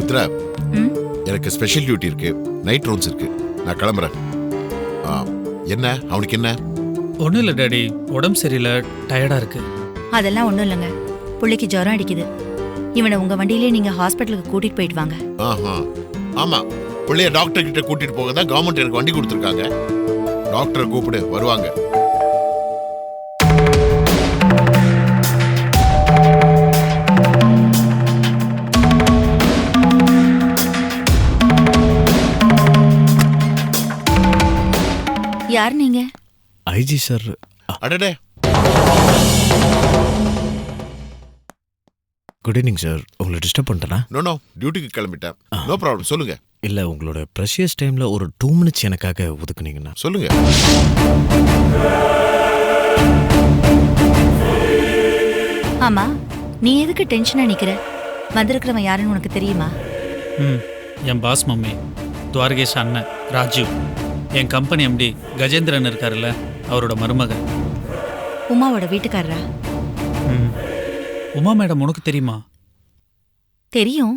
ருத்ரா, எனக்கு special duty இருக்கு, night rounds இருக்கு, நான் கிளம்புறேன். என்ன அவனுக்கு என்ன? ஒன்றும் இல்லை டாடி, உடம்பு சரியில்லை, டயர்டாக இருக்கு. அதெல்லாம் ஒன்றும் இல்லைங்க, பிள்ளைக்கு ஜுரம் அடிக்குது. இவனை உங்க வண்டியிலே நீங்க ஹாஸ்பிட்டலுக்கு கூட்டிட்டு போயிட்டு வாங்க. ஆமா, பிள்ளைய டாக்டர் கிட்ட கூட்டிட்டு போக தான் கவர்மெண்ட் எனக்கு வண்டி கொடுத்துருக்காங்க. டாக்டரை கூப்பிடு, வருவாங்க. யார் நீங்க? IG sir. அடடே, குட் ஈவினிங் சார். உங்களை டிஸ்டர்ப் பண்ணிட்டேனா? நோ டியூட்டிக்கு கிளம்பிட்டேன். நோ ப்ராப்ளம், சொல்லுங்க. இல்லை, உங்களோட ப்ரெஷியஸ் டைமில் ஒரு 2 minutes எனக்காக ஒதுக்குனீங்கண்ணா. சொல்லுங்க. ஆமா, நீ எதுக்கு டென்ஷனா நிக்கிற? வந்திருக்கிறவன் யாருன்னு உனக்கு தெரியுமா? என் பாஸ் மம்மி, துவாரகேஷ் அண்ணன் ராஜீவ், என் கம்பெனி எம்டி கஜேந்திரன் இருக்காருல்ல, அவரோட மருமகன். உமாவோட வீட்டுக்காரரா? உமா மேடம் உனக்கு தெரியுமா? தெரியும்,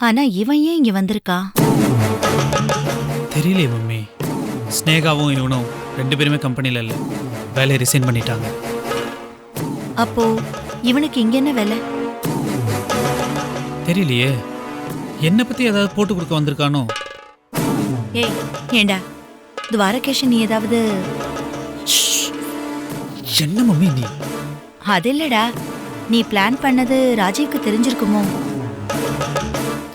ஆனா இவன் ஏன் இங்க வந்திருக்கா? தெரியலையே மம்மி. ஸ்னேகாவும் இவனும் 2 பேருமே கம்பெனியில் இல்லை, வேலையை ரிசைன் பண்ணிட்டாங்க. அப்போ இவனுக்கு இங்க என்ன வேலை? தெரியலையே, என்னை பற்றி ஏதாவது போட்டு கொடுக்க வந்திருக்கானோ? ஏய், ஏண்டா துவாரகேஷ், நீ ஏதாவது? என்ன மம்மி நீ? அது இல்லடா, நீ பிளான் பண்ணது ராஜீவ்க்கு தெரிஞ்சிருக்குமோ?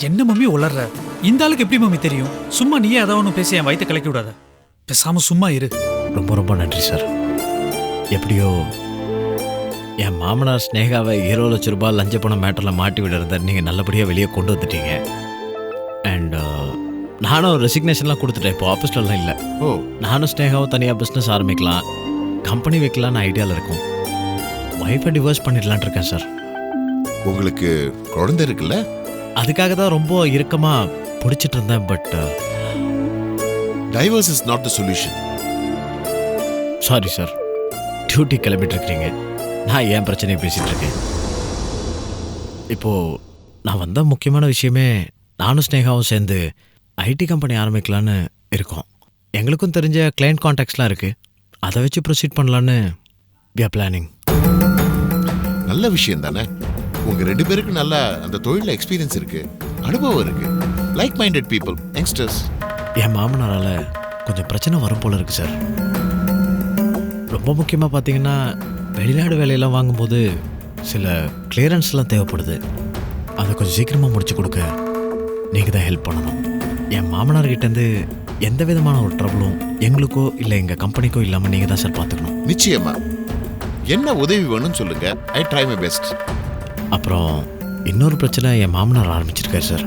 என்ன மம்மி உளர்ற? இந்த ஆளுக்கு எப்படி மம்மி தெரியும்? சும்மா நீயே ஏதாவது ஒன்று பேசி என் வயிற்று கலக்கி விடாத. பேசாம சும்மா இரு. ரொம்ப ரொம்ப நன்றி சார். எப்படியோ என் மாமனார் ஸ்னேகாவை 20 லட்ச ரூபாய் லஞ்ச பணம் மேட்டரில் மாட்டி விடுறத நீங்கள் நல்லபடியாக வெளியே கொண்டு வந்துட்டீங்க. அண்ட் நானும் ரெசிக்னேஷன்லாம் கொடுத்துட்டேன். இப்போ ஆஃபீஸ்லலாம் இல்லை. நானும் ஸ்னேகாவும் தனியாக பிஸ்னஸ் ஆரம்பிக்கலாம், கம்பெனி வைக்கலான்னு ஐடியாவில் இருக்கும். ஒய்ஃபை டிவோர்ஸ் பண்ணிடலான் இருக்கேன் சார். உங்களுக்கு குழந்தை இருக்குல்ல? அதுக்காக தான் ரொம்ப இறுக்கமாக பிடிச்சிட்டு இருந்தேன். But divorce is not the solution. Sorry sir, duty கிளம்பிட்டு இருக்கிறீங்க, நான் ஏன் பிரச்சனையை பேசிகிட்டு இருக்கேன். இப்போது நான் வந்த முக்கியமான விஷயமே, நானும் ஸ்னேகாவும் சேர்ந்து ஐடி கம்பெனி ஆரம்பிக்கலான்னு இருக்கோம். எங்களுக்கும் தெரிஞ்ச கிளைண்ட் கான்டாக்ட்ஸ்லாம் இருக்குது, அதை வச்சு ப்ரொசீட் பண்ணலான்னு we are planning. நல்ல விஷயம் தானே. உங்க 2 பேருக்கு நல்ல அந்த தொழில எக்ஸ்பீரியன்ஸ் இருக்கு, அனுபவம் இருக்கு. Like minded people, youngsters. என் மாமனாரால் கொஞ்சம் பிரச்சனை வரும் போல இருக்கு சார். ரொம்ப முக்கியமாக பார்த்தீங்கன்னா, வெளிநாடு வேலையெல்லாம் வாங்கும்போது சில கிளியரன்ஸ்லாம் தேவைப்படுது. அதை கொஞ்சம் சீக்கிரமாக முடிச்சு கொடுக்க நீங்கள் தான் ஹெல்ப் பண்ணணும். என் மாமனார்கிட்டேருந்து எந்த விதமான ஒரு ட்ரபிளும் எங்களுக்கோ இல்லை எங்கள் கம்பெனிக்கோ இல்லாமல் நீங்கள் தான் சார் பார்த்துக்கணும். நிச்சயமா. என்ன உதவி வேணும்னு சொல்லுங்க, ஐ ட்ரை மை பெஸ்ட். அப்புறம் இன்னொரு பிரச்சனை என் மாமனார் ஆரம்பிச்சிருக்காரு சார்.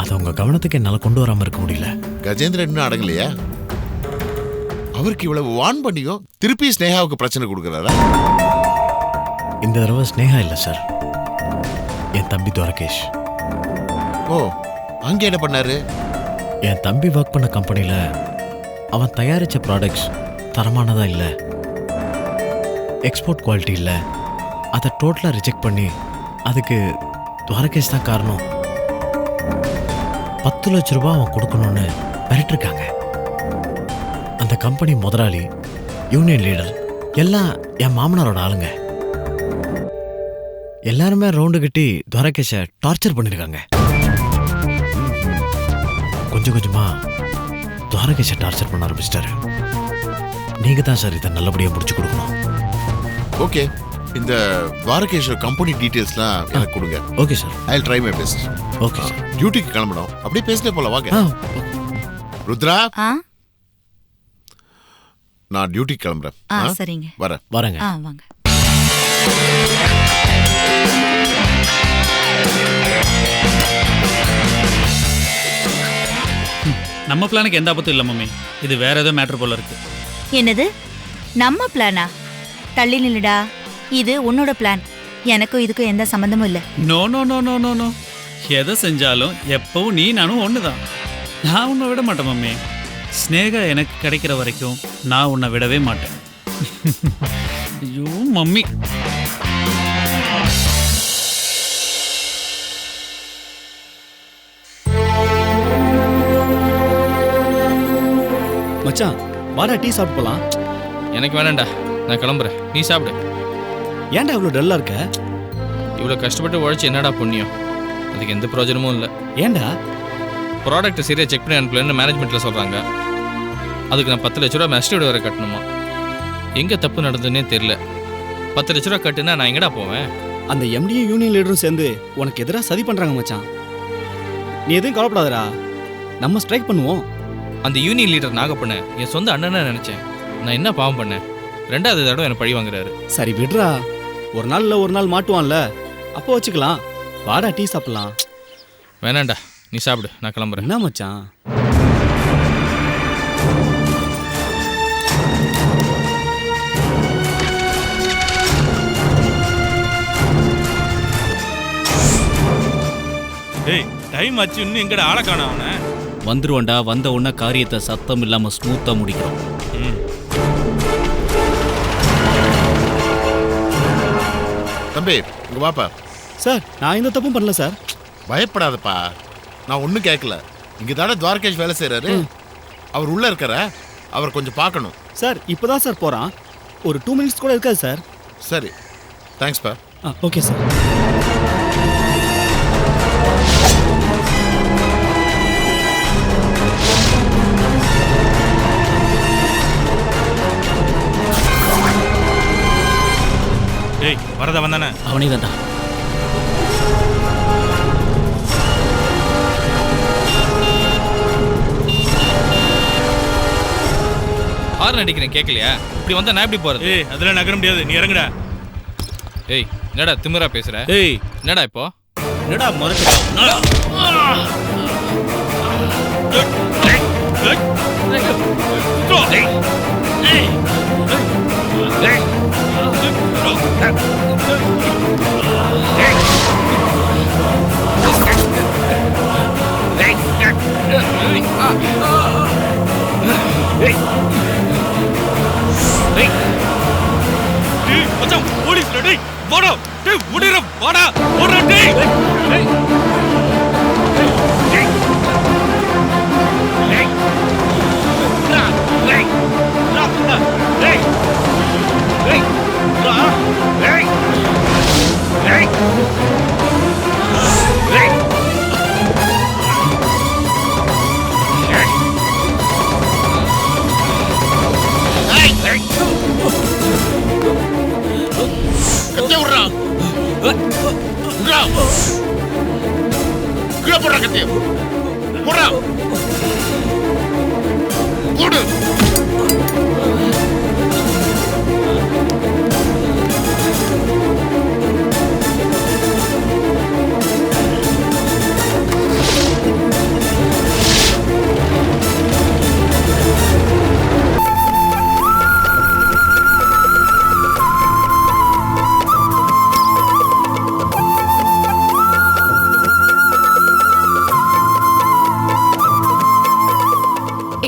அதை உங்கள் கவனத்துக்கு என்னால் கொண்டு வராமல் இருக்க முடியல. கஜேந்திரன் இன்னும் அடங்கலையா? அவருக்கு இவ்வளவு வான் பண்ணியும் திருப்பி ஸ்னேகாவுக்கு பிரச்சனை கொடுக்குறாரா? இந்த தடவை ஸ்னேகா இல்லை சார், என் தம்பி துவாரகேஷ். ஓ, அங்க என்ன பண்ணாரு? என் தம்பி ஒர்க் பண்ண கம்பெனியில் அவன் தயாரித்த ப்ராடக்ட்ஸ் தரமானதாக இல்லை, எக்ஸ்போர்ட் குவாலிட்டி இல்லை, அதை டோட்டலாக ரிஜெக்ட் பண்ணி அதுக்கு துவாரகேஷ் தான் காரணம். 10 லட்ச ரூபா அவன் கொடுக்கணும்னு மிரட்டிருக்காங்க. அந்த கம்பெனி முதலாளி, யூனியன் லீடர் எல்லாம் என் மாமனாரோட ஆளுங்க. எல்லாருமே ரவுண்டு கட்டி துவாரகேஷை டார்ச்சர் பண்ணியிருக்காங்க. கொஞ்சம் கொஞ்சமாக துவாரகேஷை டார்ச்சர் பண்ண ஆரம்பிச்சிட்டாரு. நீங்கள் தான் சார் இதை நல்லபடியாக முடிச்சு கொடுக்கணும். ஓகே, இந்த துவாரகேஷ் கம்பெனி டீடைல்ஸ்லாம் எனக்கு கொடுங்க. Okay sir, I will try my best. Okay sir. டியூட்டிக்கு கிளம்பணும், அப்படியே பேசிட்டே போல வாங்க. ருத்ரா, நான் டியூட்டிக்கு கிளம்புறேன். சரிங்க, வரேங்க. வாங்க. நம்ம பிளானுக்கு எந்த ஆபத்தும் இல்லை மம்மி, இது வேற ஏதோ மேட்ரு போல இருக்கு. என்னது நம்ம பிளானா? தள்ளி நில்லுடா, இது உன்னோட பிளான். எனக்கும் இதுக்கும் எந்த சம்பந்தமும் இல்லை. No no no no no no, எதை செஞ்சாலும் எப்பவும் நீ நானும் ஒன்று தான். நான் உன்னை விட மாட்டேன் மம்மி. ஸ்னேகா எனக்கு கிடைக்கிற வரைக்கும் நான் உன்னை விடவே மாட்டேன். ஐயோ மம்மி. மச்சான் வாடா டீ சாப்பிட்டு போலாம். எனக்கு வேணாம்டா, நான் கிளம்புறேன். நீ சாப்பிடு. ஏன்டா இவ்வளோ டல்லா இருக்க? இவ்வளோ கஷ்டப்பட்டு உழைச்சி என்னடா புண்ணியம்? அதுக்கு எந்த பிரயோஜனமும் இல்லை. ஏன்டா? ப்ராடக்ட்டை சரியாக செக் பண்ணி அனுப்பலன்னு மேனேஜ்மெண்ட்டில் சொல்கிறாங்க. அதுக்கு நான் 10 லட்ச ரூபா மெஸ்டேட் வேறு கட்டணுமா? எங்கே தப்பு நடந்ததுன்னே தெரில. 10 லட்ச ரூபா கட்டுனா நான் எங்கடா போவேன்? அந்த எம்டியும் யூனியன் லீடரும் சேர்ந்து உனக்கு எதிராக சதி பண்றாங்க மச்சான். நீ எதுவும் கவலைப்படாதடா, நம்ம ஸ்ட்ரைக் பண்ணுவோம். அந்த யூனியன் லீடர் நாகப்பண்ண என் சொந்த அண்ணனை நினச்சேன். நான் என்ன பாவம் பண்ணேன்? 2வது தடவை என்னை பழி வாங்குறாரு. சரி விடுறா, ஒரு நாள் இல்லை ஒரு நாள் மாட்டுவான்ல, அப்போ வச்சுக்கலாம். வாடா டீ சாப்பிடலாம். வேணாண்டா, நீ சாப்பிடு, நான் கிளம்புறேன். என்ன மச்சான்? டேய் டைம் ஆச்சு, இன்னும் எங்கட ஆளை காணோம். அவனை வந்துருவண்டா, வந்த உடனே காரியத்தை சத்தம் இல்லாம ஸ்மூத்தா முடிக்கிறோம். தம்பி இங்க வாப்பா. சார் நான் எந்த தப்பும் பண்ணல சார். பயப்படாதப்பா, நான் ஒன்றும் கேட்கல. இங்கே தானே துவாரகேஷ் வேலை செய்கிறாரு. அவர் உள்ளே இருக்கிற அவர் கொஞ்சம் பார்க்கணும். சார் இப்போதான் சார் போகிறான், ஒரு 2 மினிட்ஸ் கூட இருக்காது சார். சரி, தேங்க்ஸ்ப்பா. Okay sir. டேய் வரத வந்தானே அவனே தான்டா. ஹார்ன் அடிக்கிறேன் கேட்கலையா? இப்படி வந்தா நான் எப்படி போறது? ஏய் அதெல்லாம் நகர முடியாது, நீ இறங்குடா. ஏய் என்னடா திமிரா பேசுற? ஏய் என்னடா இப்போ? என்னடா முறைக்கிற? மச்சான் போலீஸ்ல டேய் வாடா, டேய் ஓடிர வாடா, ஓடுற டேய். கத்திய விட்றா, விட்றா, கீழே போடுறா, கத்திய போடுறா, போடு.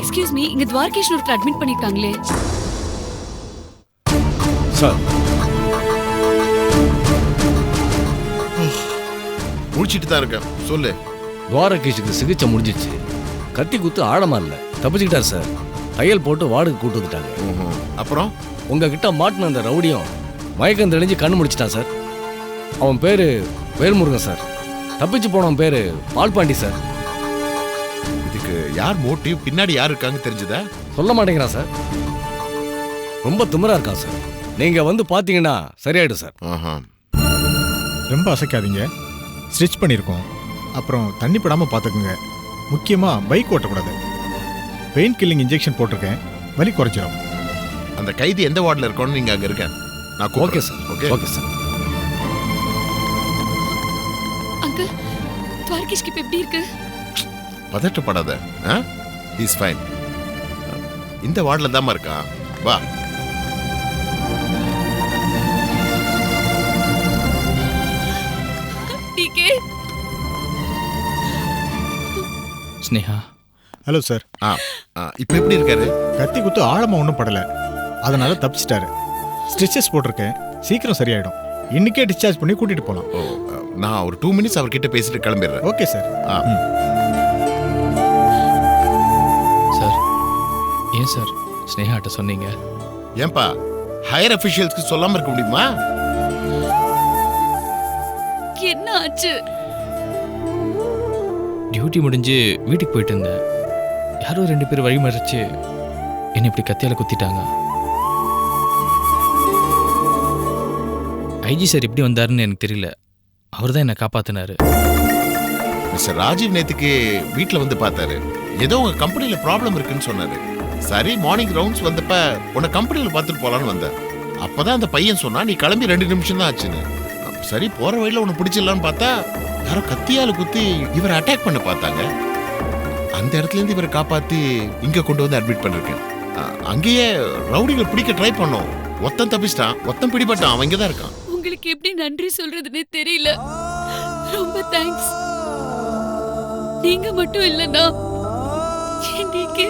எக்ஸ்கியூஸ் மீ, இங்க துவாரகேஷ் ஒருத்தர் அட்மிட் பண்ணிருக்காங்களே. சார் முடிச்சிட்டு தான் இருக்கேன், சொல்லு. துவாரகேஷுக்கு சிகிச்சை முடிஞ்சிச்சு. கத்தி குத்து ஆழமா இல்ல, தப்பிச்சுக்கிட்டார் சார். தையல் போட்டு வார்டுக்கு கூட்டு வந்துட்டாங்க. அப்புறம் உங்ககிட்ட மாட்டின அந்த ரவுடியும் மயக்கம் தெளிஞ்சு கண்ணு முடிச்சிட்டான் சார். அவன் பேரு வேல்முருகன் சார். தப்பிச்சு போனவன் பேரு பால்பாண்டி சார். இதுக்கு யார் மோட்டிவ், பின்னாடி யார் இருக்காங்க தெரிஞ்சுதா? சொல்ல மாட்டேங்கிறான் சார். ரொம்ப திமிரா இருக்கான் சார். நீங்க வந்து பாத்தீங்கன்னா சரியாயிடும் சார். ரொம்ப அசைக்காதீங்க, ஸ்டிச் பண்ணியிருக்கோம். அப்புறம் தண்ணி படாமல் பார்த்துக்குங்க. முக்கியமாக பைக் ஓட்டக்கூடாது. பெயின் கில்லிங் இன்ஜெக்ஷன் போட்டிருக்கேன், வலி குறைச்சிடும். அந்த கைதி எந்த வார்டில் இருக்கோன்னு நீங்கள் அங்கே இருக்கேன். நான் okay sir. Okay okay sir. Uncle, துவாரகேஷ்க்கு இப்ப எப்படி இருக்கு? பதட்டப்படாத, இஸ் ஃபைன். இந்த வார்டில் தாம்மா இருக்கான், வா. டிகே. ஸ்னேகா. Hello sir. இப்போ எப்படி இருக்காரு? கத்தி குத்து ஆழமாக ஒன்றும் படலை, அதனால தப்பிச்சிட்டாரு. ஸ்டிச்சஸ் போட்டிருக்கேன், சீக்கிரம் சரியாயிடும். இன்னைக்கே டிஸ்சார்ஜ் பண்ணி கூட்டிட்டு போகலாம். நான் ஒரு 2 மினிட்ஸ் அவர்கிட்ட பேசிட்டு கிளம்பிடுறேன். Okay sir. சார் ஏன் சார் ஸ்னேகாட்ட சொன்னீங்க? ஏன்பா ஹையர் அஃபிஷியல்ஸ்க்கு சொல்லாம இருக்க முடியுமா? என்ன ஆச்சு? டியூட்டி முடிஞ்சு வீட்டுக்கு போயிட்டு இருந்தேன். யாரோ 2 பேர் வழிமறிச்சு என்னை இப்படி கத்தியால குத்திட்டாங்க. ஐஜி சார் எப்படி வந்தாருன்னு எனக்கு தெரியல. அவர் தான் என்னை காப்பாத்தினாரு. மிஸ்டர் ராஜீவ் நேத்துக்கு வீட்டில் வந்து பார்த்தாரு. ஏதோ உங்க கம்பெனியில ப்ராப்ளம் இருக்குன்னு சொன்னாரு. சரி மார்னிங் ரவுண்ட்ஸ் வந்தப்ப உன்னை கம்பெனியில் பார்த்துட்டு போலான்னு வந்தேன். அப்பதான் அந்த பையன் சொன்னா நீ கிளம்பி 2 நிமிஷம் தான் ஆச்சுன்னு. சரி போற வழியில உன்னை பிடிச்சிடலான்னு பார்த்தா யாரோ கத்தியால குத்தி இவரை அட்டாக் பண்ண பார்த்தாங்க. அந்த இடத்துல இருந்து இவரை காப்பாத்தி இங்க கொண்டு வந்து அட்மிட் பண்ணிருக்கேன். அங்கேயே ரவுடிகளை பிடிக்க ட்ரை பண்ணோம். ஒத்தன் தப்பிச்சிட்டான், ஒத்தன் பிடிபட்டான். அவன் இங்கதான் இருக்கான். உங்களுக்கு எப்படி நன்றி சொல்றதுன்னே தெரியல. ரொம்ப தேங்க்ஸ். நீங்க மட்டும் இல்லனா எனக்கு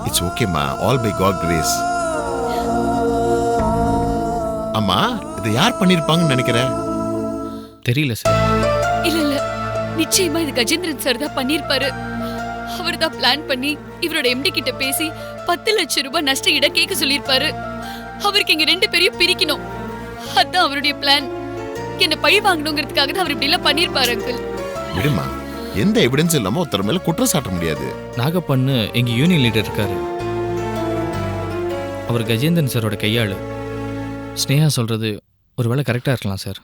இட்ஸ் ஓகேமா, ஆல் பை காட் கிரேஸ். அம்மா இதை யார் பண்ணிருப்பாங்கன்னு நினைக்கிறேன்? தெரியல சார். இல்ல நிச்சயமா இது கஜேந்திரன் சார் தான் பண்ணிருப்பாரு. அவர் தான் பிளான் பண்ணி இவரோட எம்டி கிட்ட பேசி 10 லட்சம் ரூபாய் நஷ்ட ஈட கேட்க சொல்லிருப்பாரு. அவருக்கு இங்க 2 பேரையும் பிரிக்கணும். அதான் அவருடைய பிளான். என்ன பழி வாங்கணுங்கிறதுக்காக தான் அவர் இப்படி எல்லாம் பண்ணிருப்பாரு. அங்கிள் விடுமா, எந்த எவிடன்ஸ் இல்லாம ஒருத்தர் மேல குற்றம் சாட்ட முடியாது. நாகப்பண்ணு எங்க யூனியன் லீடர் இருக்காரு. அவர் கஜேந்திரன் சாரோட கையாளு. ஸ்னேகா சொல்றது ஒருவேளை கரெக்டா இருக்கலாம் சார்.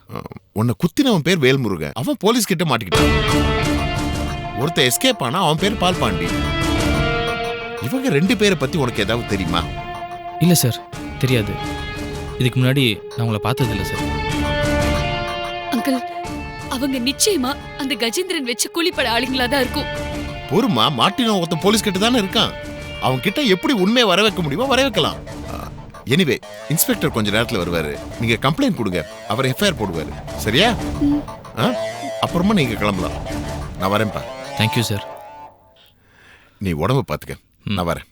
உன்னை குத்தினவன் பேர் வேல்முருகன். அவன் போலீஸ் கிட்ட மாட்டிக்கிட்டான். ஒருத்த எஸ்கேப் ஆனா அவன் பேர் பால்பாண்டி. இவங்க 2 பேரை பத்தி உனக்கு ஏதாவது தெரியுமா? இல்ல சார், தெரியாது. இதுக்கு முன்னாடி நான் உங்களை பார்த்தது இல்ல சார். அங்கிள் அவங்க நிச்சயமா அந்த கஜேந்திரன் வச்சு கூலிப்பட ஆளுங்களா தான் இருக்கும். பொறுமா, மாட்டினவன் ஒருத்தன் போலீஸ் கிட்ட தானே இருக்கான். அவன் கிட்ட எப்படி உண்மையை வர வைக்க முடியுமோ வர வைக்கலாம். எனிவே இன்ஸ்பெக்டர் கொஞ்ச நேரத்தில் வருவாரு. நீங்க கம்ப்ளைண்ட் கொடுங்க, அவர் எஃப்ஐஆர் போடுவாரு. சரியா? அப்புறமா நீங்க கிளம்பலாம். நான் வரேன்ப்பா. Thank you sir. நீ உடம்பு பார்த்துக்க, நான் வரேன்.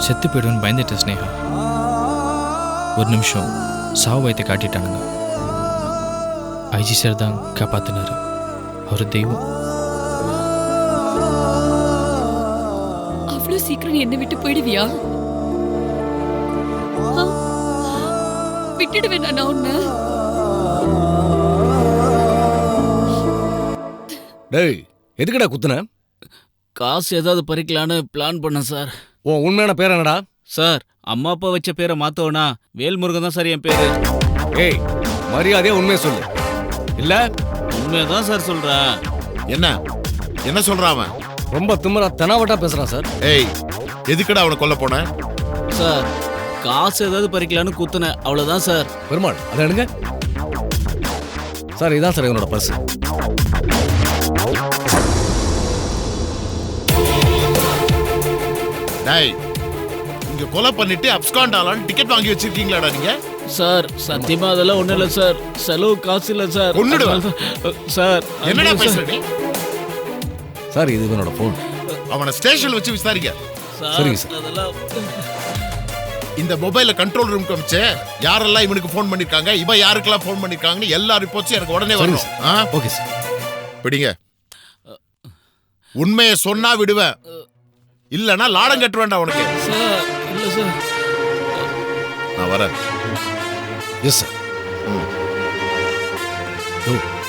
செத்து போயிடுவேன்னு பயந்துட்டேன் ஸ்னேகா. ஒரு நிமிஷம் சாவு வைத்து காட்டிட்டானுங்க. ஐஜி சார் தான் காப்பாத்தினாரு. அவர் தெய்வம். அவ்வளவு சீக்கிரம் நீ என்ன விட்டு போயிடுவியா? விட்டுடுவேன் நான் உன்னை. டேய் எதுக்குடா குத்துன? காசு ஏதாவது பறிக்கலான்னு பிளான் பண்ணேன் சார். உன் உண்மையான பேர் என்னடா? சார் அம்மா அப்பா வச்ச பேரை மாத்தோனா வேல்முருகன் தான் சார் என் பேரு. ஏய் மரியாதையா உண்மையை சொல்லு. இல்ல உண்மையதான் சார் சொல்றேன். என்ன என்ன சொல்றான் அவன்? ரொம்ப திமிரா தெனாவட்டா பேசுறான் சார். ஏய் எதுக்குடா அவனை கொல்ல போன? சார் காசு ஏதாவது பறிக்கலான்னு குத்துன, அவ்வளவுதான் சார். பெருமாள் அதை எடுங்க சார். இதான் சார் என்னோட பர்ஸ். டேய் இங்க கொலை பண்ணிட்டு அப்ஸ்காண்ட் ஆலான்னு டிக்கெட் வாங்கி வச்சிருக்கீங்களாடா நீங்க? சார் சத்தியமா அதெல்லாம் ஒண்ணும் இல்ல சார். செலவு காசு இல்ல சார். சார் என்னடா பேசுற நீ? சார் இது என்னோட போன். அவனை ஸ்டேஷன்ல வச்சு விசாரிக்க. சரிங்க சார். அதெல்லாம் இந்த மொபைல கண்ட்ரோல் ரூம்க்கு வச்சு யாரெல்லாம் இவனுக்கு ஃபோன் பண்ணிருக்காங்க, இவன் யாருக்கெல்லாம் ஃபோன் பண்ணிருக்காங்கன்னு எல்லா ரிப்போர்ட்ஸும் எனக்கு உடனே வரணும். Okay sir. பிடிங்க. உண்மையை சொன்னா விடுவேன், இல்லனா லாடம் கட்டுவேன்டா உனக்கு. சார் இல்ல சார். நான் வரேன். Yes sir.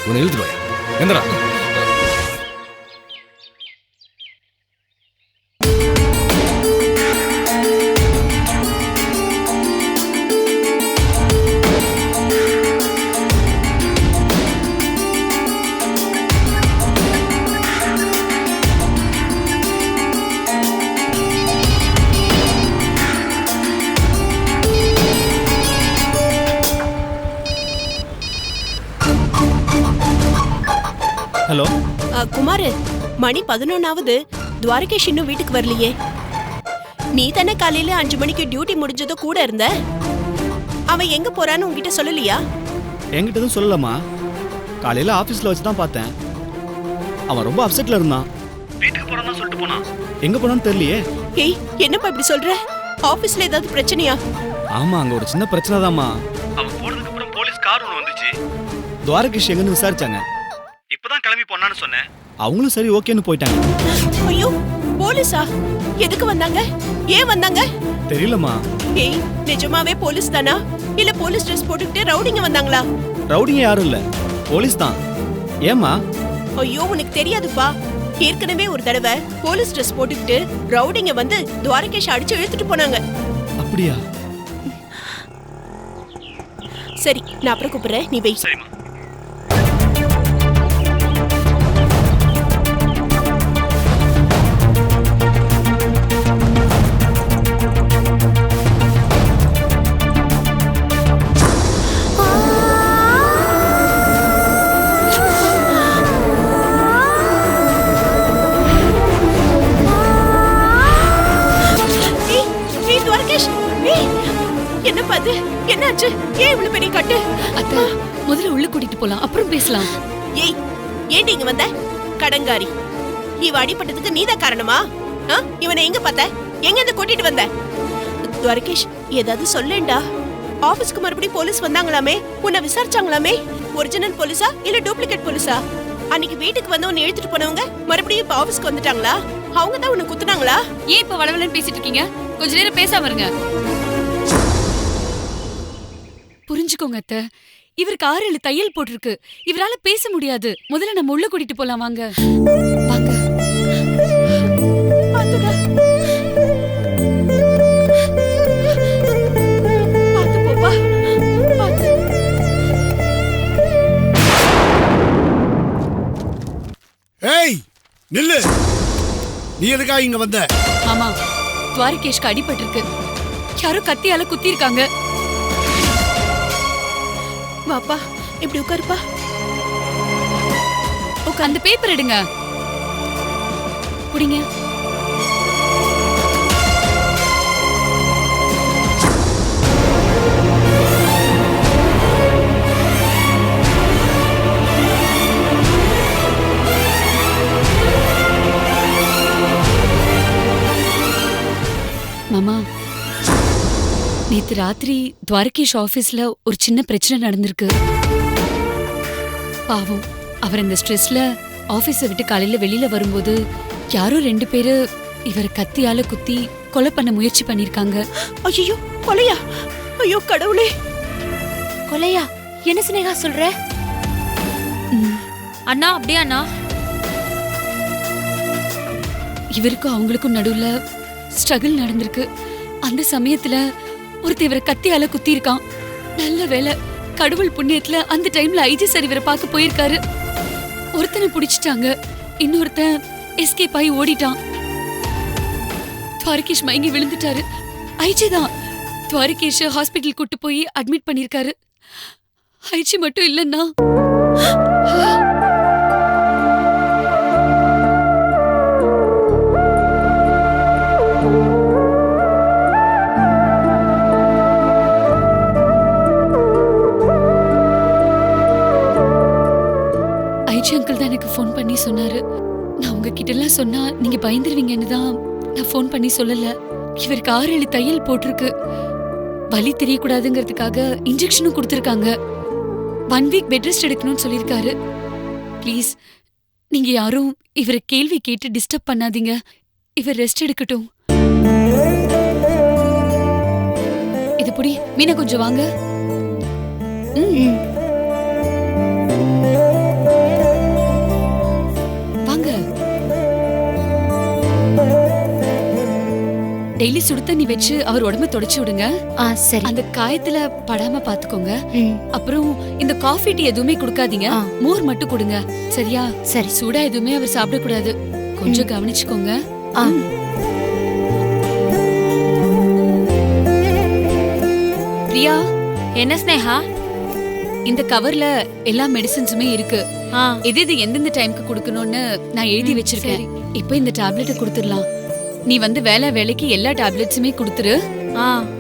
உன்னை இழுத்துட்டு வாயா. எந்தடா? ஹலோ குமார், மணி 11ஆவது. துவாரகேஷ் இன்னும் வீட்டுக்கு வரலையே. நீ தானே காலையில 5 மணிக்கு டியூட்டி முடிஞ்சதோ கூட இருந்த. அவன் எங்க போறான்னு உங்ககிட்ட சொல்லலையா? என்கிட்ட எதுவும் சொல்லலாமா? காலையில ஆபீஸ்ல வச்சு தான் பார்த்தேன். அவன் ரொம்ப அப்செட்ல இருந்தான். வீட்டுக்கு போறான்னு சொல்லிட்டு போனான். எங்க போனான்னு தெரியலையே. ஏய் என்னப்பா இப்படி சொல்ற? ஆபீஸ்ல ஏதாவது பிரச்சனையா? ஆமா, அங்க ஒரு சின்ன பிரச்சனை தான்மா. அவன் போனதுக்கு அப்புறம் போலீஸ் கார் ஒன்று வந்துச்சு. துவாரகேஷ் எங்கன்னு விசாரிச்சாங்க. இப்பதான் கிளம்பி போனான். பண்ணான்னு சொன்னேன். அவங்களும் சரி ஓகேன்னு போயிட்டாங்க. ஐயோ போலீஸா? எதுக்கு வந்தாங்க? ஏன் வந்தாங்க? தெரியலம்மா. ஏய் நிஜமாவே போலீஸ் தானா இல்ல போலீஸ் ட்ரெஸ் போட்டுக்கிட்டு ரவுடிங்க வந்தாங்களா? ரவுடிங்க யாரும் இல்ல, போலீஸ் தான். ஏம்மா? ஐயோ உனக்கு தெரியாதுப்பா. ஏற்கனவே ஒரு தடவை போலீஸ் ட்ரெஸ் போட்டுக்கிட்டு ரவுடிங்க வந்து துவாரகேஷ் அடிச்சு இழுத்துட்டு போனாங்க. அப்படியா? சரி நான் அப்புறம் கூப்பிடுறேன், நீ வை. சரிம்மா. என்ன பாத்து? என்னாச்சு? ஏன் இவ்வளவு பெரிய கட்டு? அத்தை முதல்ல உள்ள கூட்டிட்டு போலாம், அப்புறம் பேசலாம். ஏய் ஏண்டி இங்க வந்த? கடங்காரி, இவ அடிபட்டதுக்கு நீதான் காரணமா? இவனை எங்க பார்த்த? எங்க இருந்து கூட்டிட்டு வந்த? துவாரகேஷ் ஏதாவது சொல்லேண்டா. ஆபீஸ்க்கு மறுபடியும் போலீஸ் வந்தாங்களாமே, உன்னை விசாரிச்சாங்களாமே. ஒரிஜினல் போலீஸா இல்ல டூப்ளிகேட் போலீஸா? அன்னைக்கு வீட்டுக்கு வந்து உன்னை இழுத்துட்டு போனவங்க மறுபடியும் இப்ப ஆபீஸ்க்கு வந்துட்டாங்களா? அவங்க தான் உன்னை குத்துனாங்களா? ஏன் இப்ப வளவலன்னு பேசிட்டு இருக்கீங்க? கொஞ்ச நேரம் பேசாம இருங்க. புரிஞ்சுக்கோங்க அத்தை, இவருக்கு 6 தையல் போட்டிருக்கு. இவரால பேச முடியாது. முதல்ல நம்ம உள்ள கூட்டிட்டு போலாம் வாங்க. வாங்க. பாத்துடா. பாத்து போப்பா. பாத்து. ஏய் நில்லு. நீ எதுக்காக இங்க வந்த? ஆமா, துவாரகேஷ்க்கு அடிபட்டிருக்கு. யாரோ கத்தியால குத்தி இருக்காங்க. வாப்பா, இப்படி உட்காருப்பா. அந்த பேப்பர் எடுங்க. புடிங்க. மாமா, நேத்து ராத்திரி துவாரகேஷ் ஆபீஸ்ல ஒரு சின்ன பிரச்சனை நடந்திருக்கு. பாவம், அவர் இந்த ஸ்ட்ரெஸ்ல ஆபீஸை விட்டு காலையில வெளியில வரும்போது யாரோ 2 பேரு இவரை கத்தியால குத்தி கொலை பண்ண முயற்சி பண்ணிருக்காங்க. ஐயோ கொலையா? ஐயோ கடவுளே. கொலையா? என்ன ஸ்னேகா சொல்ற? அண்ணா அப்படியே அண்ணா? இவருக்கும் அவங்களுக்கும் நடுவுல ஸ்ட்ரகிள் நடந்திருக்கு. அந்த சமயத்துல ஒருத்தர் இவரை கத்தியால குத்தி இருக்கான். நல்ல வேளை, கடவுள் புண்ணியத்துல அந்த டைம்ல ஐஜி சார் இவரை பார்க்க போயிருக்காரு. ஒருத்தனை பிடிச்சிட்டாங்க, இன்னொருத்தன் எஸ்கேப் ஆகி ஓடிட்டான். துவாரகேஷ் மயங்கி விழுந்துட்டாரு. ஐஜி தான் துவாரகேஷ் ஹாஸ்பிட்டல் கூட்டு போய் அட்மிட் பண்ணிருக்காரு. ஐஜி மட்டும் இல்லன்னா ஐஜி அங்கிள் தான் எனக்கு ஃபோன் பண்ணி சொன்னாரு. நான் உங்ககிட்ட எல்லாம் சொன்னா நீங்க பயந்துருவீங்கன்னு தான் நான் ஃபோன் பண்ணி சொல்லல. இவருக்கு 6 தையல் போட்டிருக்கு. வலி தெரியக்கூடாதுங்கிறதுக்காக இன்ஜெக்ஷனும் கொடுத்துருக்காங்க. 1 வீக் பெட் ரெஸ்ட் எடுக்கணும்னு சொல்லியிருக்காரு. ப்ளீஸ் நீங்க யாரும் இவரை கேள்வி கேட்டு டிஸ்டர்ப் பண்ணாதீங்க. இவர் ரெஸ்ட் எடுக்கட்டும். இது புடி. மீனா கொஞ்சம் வாங்க. வாங்க. டெய்லி சுடு தண்ணி வச்சு அவர் உடம்ப தொடச்சு விடுங்க. சரி. அந்த காயத்துல படாம பாத்துக்கோங்க. அப்புறம் இந்த காஃபி டீ எதுவுமே குடுக்காதீங்க. மோர் மட்டும் கொடுங்க. சரியா? சரி. சூடா எதுவுமே அவர் சாப்பிடக்கூடாது. கொஞ்சம் கவனிச்சுக்கோங்க. பிரியா. என்ன ஸ்னேகா? இந்த கவர்ல எல்லா மெடிசின்ஸுமே இருக்கு. இது எந்தெந்த டைம்க்கு கொடுக்கணும்னு நான் எழுதி வச்சிருக்கேன். இப்போ இந்த டேப்லெட்டை கொடுத்துடலாம். நீ வந்து வேலைக்கு எல்லா டேப்லெட்ஸுமே கொடுத்துரு.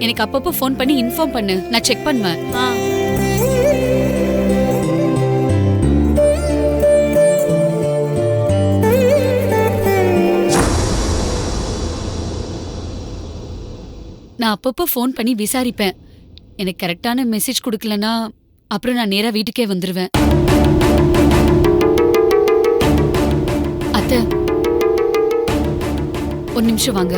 எனக்கு அப்பப்போ ஃபோன் பண்ணி இன்ஃபார்ம் பண்ணு, நான் செக் பண்ணுவேன். நான் அப்பப்போ ஃபோன் பண்ணி விசாரிப்பேன். எனக்கு கரெக்டான மெசேஜ் கொடுக்கலனா அப்புறம் நான் நேரா வீட்டுக்கே வந்துருவேன். அத்தை ஒரு நிமிஷம் வாங்க.